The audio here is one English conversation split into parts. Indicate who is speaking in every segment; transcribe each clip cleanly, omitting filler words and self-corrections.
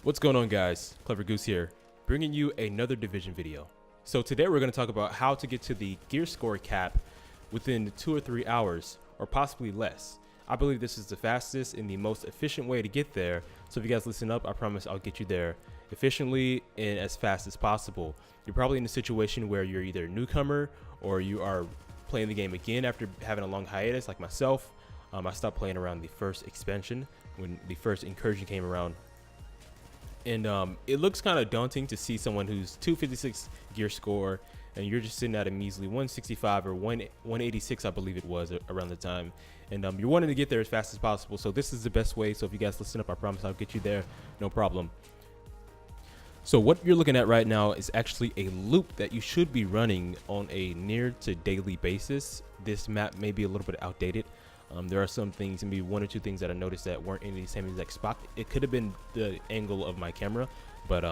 Speaker 1: What's going on, guys? Clever Goose here, bringing you another division video. So today we're going to talk about how to get to the gear score cap within 2 or 3 hours, or possibly less. I believe this is the fastest and the most efficient way to get there. So if you guys listen up, I promise I'll get you there efficiently and as fast as possible. You're probably in a situation where you're either a newcomer or you are playing the game again after having a long hiatus, like myself. I stopped playing around the first expansion when the first incursion came around. And it looks kind of daunting to see someone who's 256 gear score and you're just sitting at a measly 165 or 186, I believe it was around the time. And you're wanting to get there as fast as possible. So this is the best way. So if you guys listen up, I promise I'll get you there. No problem. So what you're looking at right now is actually a loop that you should be running on a near to daily basis. This map may be a little bit outdated. There are some things, maybe 1 or 2 things that I noticed that weren't in the same exact spot. It could have been the angle of my camera, but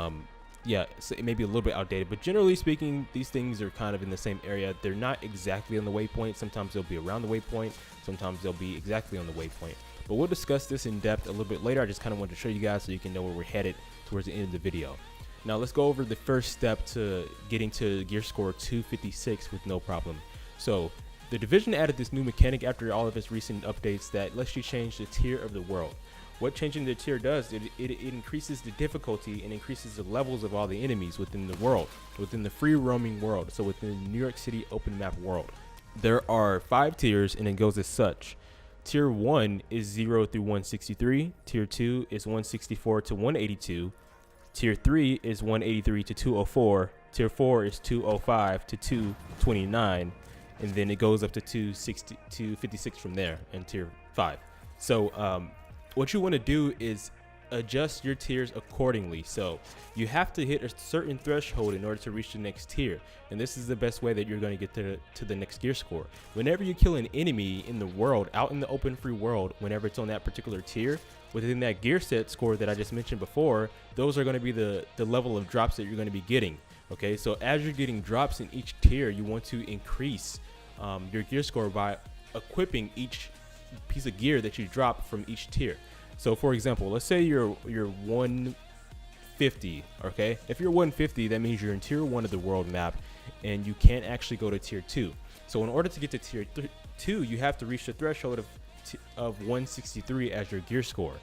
Speaker 1: yeah, so it may be a little bit outdated. But generally speaking, these things are kind of in the same area. They're not exactly on the waypoint. Sometimes they'll be around the waypoint. Sometimes they'll be exactly on the waypoint. But we'll discuss this in depth a little bit later. I just kind of wanted to show you guys so you can know where we're headed towards the end of the video. Now let's go over the first step to getting to gear score 256 with no problem. So the division added this new mechanic after all of its recent updates that lets you change the tier of the world. What changing the tier does, it increases the difficulty and increases the levels of all the enemies within the world, within the free roaming world, so within the New York City open map world. There are 5 tiers and it goes as such. Tier 1 is 0 through 163, Tier 2 is 164 to 182, Tier 3 is 183 to 204, Tier 4 is 205 to 229, and then it goes up to 256 from there in Tier 5. So what you want to do is adjust your tiers accordingly. So you have to hit a certain threshold in order to reach the next tier, and this is the best way that you're going to get to the next gear score. Whenever you kill an enemy in the world, out in the open free world, whenever it's on that particular tier, within that gear set score that I just mentioned before, those are going to be the level of drops that you're going to be getting. Okay, so as you're getting drops in each tier, you want to increase your gear score by equipping each piece of gear that you drop from each tier. So for example, let's say you're 150. Okay, if you're 150, that means you're in tier 1 of the world map and you can't actually go to tier 2. So in order to get to tier 2, you have to reach the threshold of 163 as your gear score.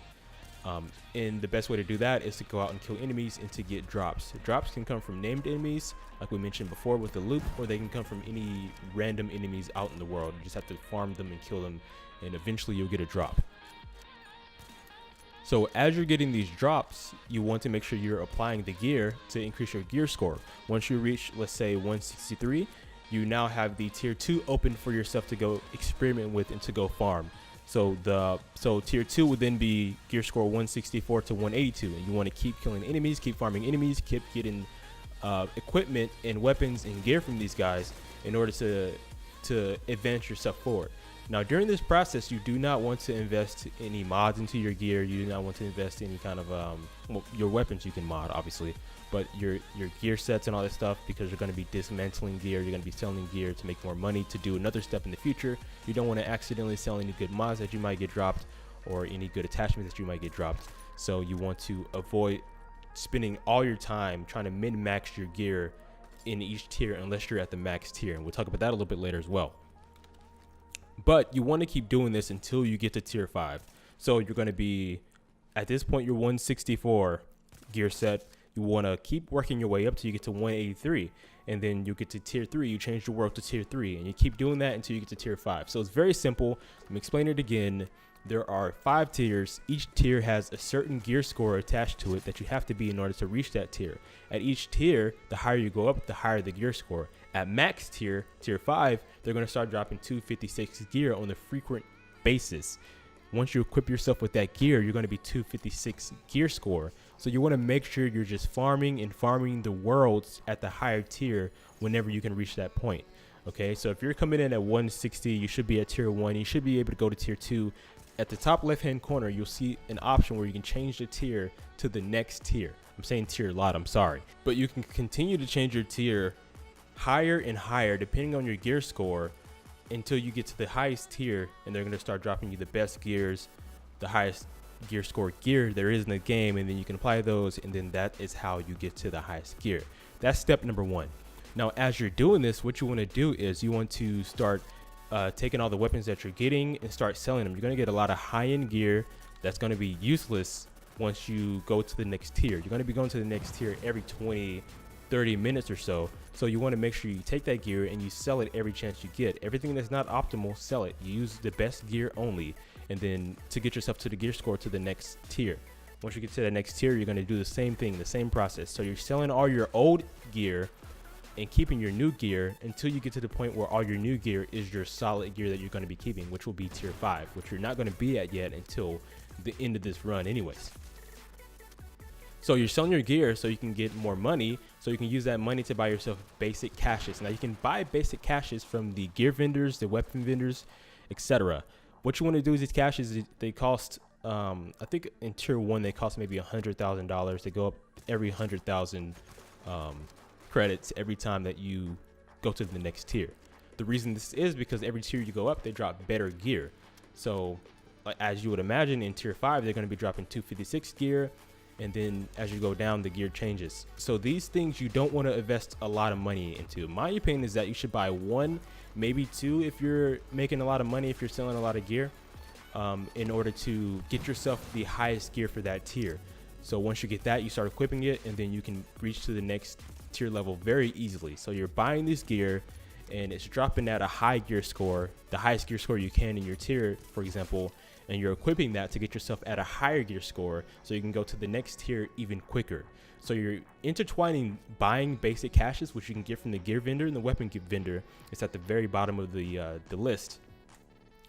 Speaker 1: And the best way to do that is to go out and kill enemies and to get drops. Drops can come from named enemies, like we mentioned before with the loop, or they can come from any random enemies out in the world. You just have to farm them and kill them, and eventually you'll get a drop. So as you're getting these drops, you want to make sure you're applying the gear to increase your gear score. Once you reach, let's say 163, you now have the tier 2 open for yourself to go experiment with and to go farm. So tier 2 would then be gear score 164 to 182, and you want to keep killing enemies, keep farming enemies, keep getting equipment and weapons and gear from these guys in order to advance yourself forward. Now during this process, you do not want to invest any mods into your gear. You do not want to invest any kind of well, your weapons you can mod obviously, but your gear sets and all that stuff, because you're going to be dismantling gear, you're going to be selling gear to make more money to do another step in the future. You don't want to accidentally sell any good mods that you might get dropped or any good attachments that you might get dropped. So you want to avoid spending all your time trying to min-max your gear in each tier unless you're at the max tier, and we'll talk about that a little bit later as well. But you want to keep doing this until you get to tier 5. So you're going to be, at this point, you're 164 gear set. You want to keep working your way up till you get to 183, and then you get to tier 3. You change your world to tier 3, and you keep doing that until you get to tier 5. So it's very simple. Let me explain it again. There are 5 tiers. Each tier has a certain gear score attached to it that you have to be in order to reach that tier. At each tier, the higher you go up, the higher the gear score. At max tier, tier 5, they're going to start dropping 256 gear on a frequent basis. Once you equip yourself with that gear, you're going to be 256 gear score. So you want to make sure you're just farming and farming the worlds at the higher tier whenever you can reach that point. Okay, so if you're coming in at 160, you should be at tier 1. You should be able to go to tier 2. At the top left hand corner, you'll see an option where you can change the tier to the next tier. I'm saying tier a lot, I'm sorry. But you can continue to change your tier higher and higher depending on your gear score until you get to the highest tier, and they're going to start dropping you the best gears, the gear score gear there is in the game, and then you can apply those, and then that is how you get to the highest gear. That's step number 1. Now, as you're doing this, what you want to do is you want to start taking all the weapons that you're getting and start selling them. You're going to get a lot of high-end gear that's going to be useless once you go to the next tier. You're going to be going to the next tier every 20-30 minutes or so. So you want to make sure you take that gear and you sell it every chance you get. Everything that's not optimal, sell it. You use the best gear only, and then to get yourself to the gear score to the next tier. Once you get to the next tier, you're going to do the same thing, the same process. So you're selling all your old gear and keeping your new gear until you get to the point where all your new gear is your solid gear that you're going to be keeping, which will be tier 5, which you're not going to be at yet until the end of this run anyways. So you're selling your gear so you can get more money, so you can use that money to buy yourself basic caches. Now you can buy basic caches from the gear vendors, the weapon vendors, etc. What you want to do is these caches, they cost I think in tier 1 they cost maybe $100,000. They go up every 100,000 credits every time that you go to the next tier. The reason this is because every tier you go up, they drop better gear. So like, as you would imagine, in tier 5 they're going to be dropping 256 gear, and then as you go down, the gear changes. So these things you don't want to invest a lot of money into. My opinion is that you should buy 1, maybe 2 if you're making a lot of money, if you're selling a lot of gear, in order to get yourself the highest gear for that tier. So once you get that, you start equipping it, and then you can reach to the next tier level very easily. So you're buying this gear and it's dropping at a high gear score, the highest gear score you can in your tier, for example, and you're equipping that to get yourself at a higher gear score so you can go to the next tier even quicker. So you're intertwining buying basic caches, which you can get from the gear vendor and the weapon vendor. It's at the very bottom of the list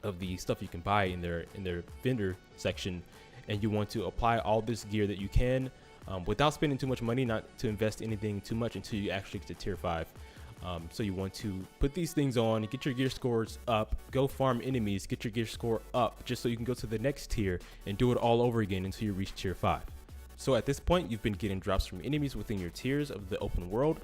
Speaker 1: of the stuff you can buy in their vendor section, and you want to apply all this gear that you can without spending too much money, not to invest anything too much until you actually get to tier 5. So you want to put these things on, get your gear scores up, go farm enemies, get your gear score up, just so you can go to the next tier and do it all over again until you reach tier 5. So at this point, you've been getting drops from enemies within your tiers of the open world,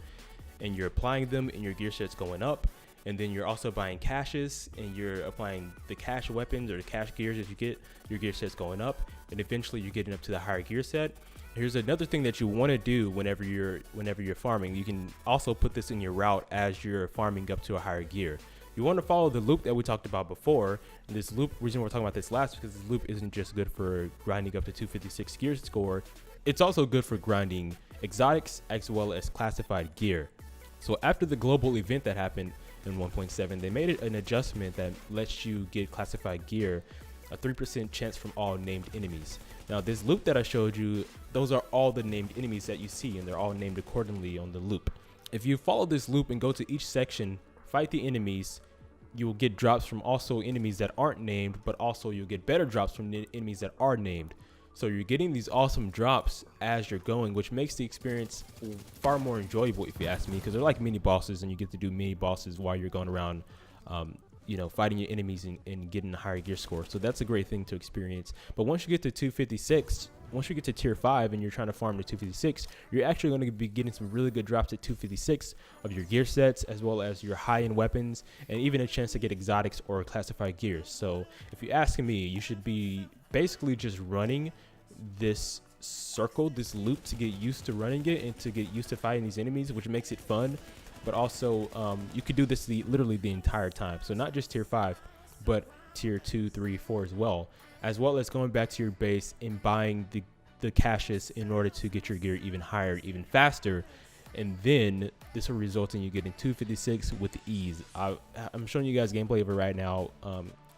Speaker 1: and you're applying them and your gear set's going up. And then you're also buying caches, and you're applying the cache weapons or the cache gears as you get your gear sets going up, and eventually you're getting up to the higher gear set. Here's another thing that you want to do whenever you're farming. You can also put this in your route as you're farming up to a higher gear. You want to follow the loop that we talked about before. And this loop, reason we're talking about this last, because this loop isn't just good for grinding up to 256 gear score. It's also good for grinding exotics as well as classified gear. So after the global event that happened in 1.7, they made an adjustment that lets you get classified gear a 3% chance from all named enemies. Now this loop that I showed you, those are all the named enemies that you see, and they're all named accordingly on the loop. If you follow this loop and go to each section, fight the enemies, you will get drops from also enemies that aren't named, but also you'll get better drops from the enemies that are named. So you're getting these awesome drops as you're going, which makes the experience far more enjoyable, if you ask me, because they're like mini bosses, and you get to do mini bosses while you're going around, fighting your enemies and getting a higher gear score. So that's a great thing to experience. But once you get to 256, once you get to tier 5 and you're trying to farm to 256, you're actually going to be getting some really good drops at 256 of your gear sets, as well as your high-end weapons, and even a chance to get exotics or classified gears. So if you're asking me, you should be basically just running this circle, this loop, to get used to running it and to get used to fighting these enemies, which makes it fun. But also you could do this literally the entire time. So not just tier 5, but tier 2, 3, 4 as well as going back to your base and buying the caches in order to get your gear even higher, even faster. And then this will result in you getting 256 with ease. I'm showing you guys gameplay of it right now.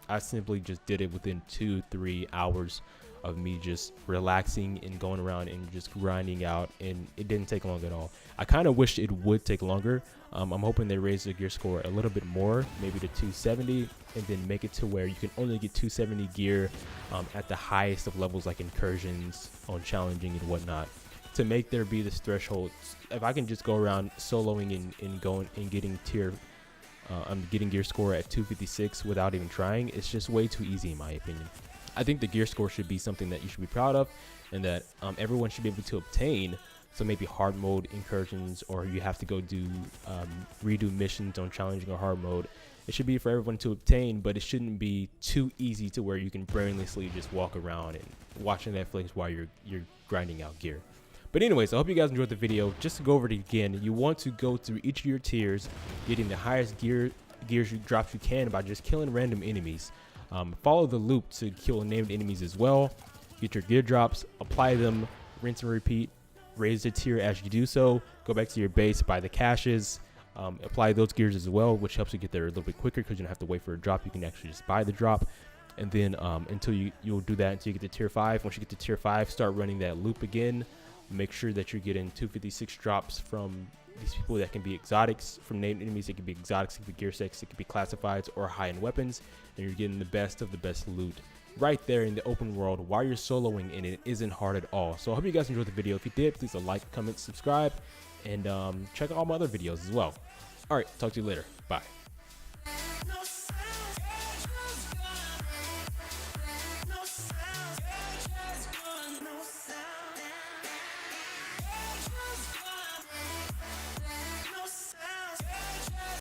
Speaker 1: I simply just did it within 2-3 hours of me just relaxing and going around and just grinding out, and it didn't take long at all. I kind of wished it would take longer. I'm hoping they raise the gear score a little bit more, maybe to 270, and then make it to where you can only get 270 gear at the highest of levels, like incursions on challenging and whatnot, to make there be this threshold. If I can just go around soloing and going and getting getting gear score at 256 without even trying, it's just way too easy in my opinion. I think the gear score should be something that you should be proud of, and that everyone should be able to obtain. So maybe hard mode incursions, or you have to go do redo missions on challenging or hard mode, It should be for everyone to obtain, but it shouldn't be too easy to where you can brainlessly just walk around and watching Netflix while you're grinding out gear. But anyways, I hope you guys enjoyed the video. Just to go over it again, you want to go through each of your tiers, getting the highest gears you drops you can by just killing random enemies. Follow the loop to kill named enemies as well. Get your gear drops, apply them, rinse and repeat. Raise the tier as you do so. Go back to your base, buy the caches, apply those gears as well, which helps you get there a little bit quicker because you don't have to wait for a drop. You can actually just buy the drop, and then you'll do that until you get to tier 5. Once you get to tier 5, start running that loop again. Make sure that you're getting 256 drops from these people that can be exotics, from named enemies. It can be exotics, it can be gear sets, it can be classifieds or high-end weapons, and you're getting the best of the best loot right there in the open world while you're soloing, and it isn't hard at all. So I hope you guys enjoyed the video. If you did, please like, comment, subscribe, and check out all my other videos as well. All right, talk to you later. Bye.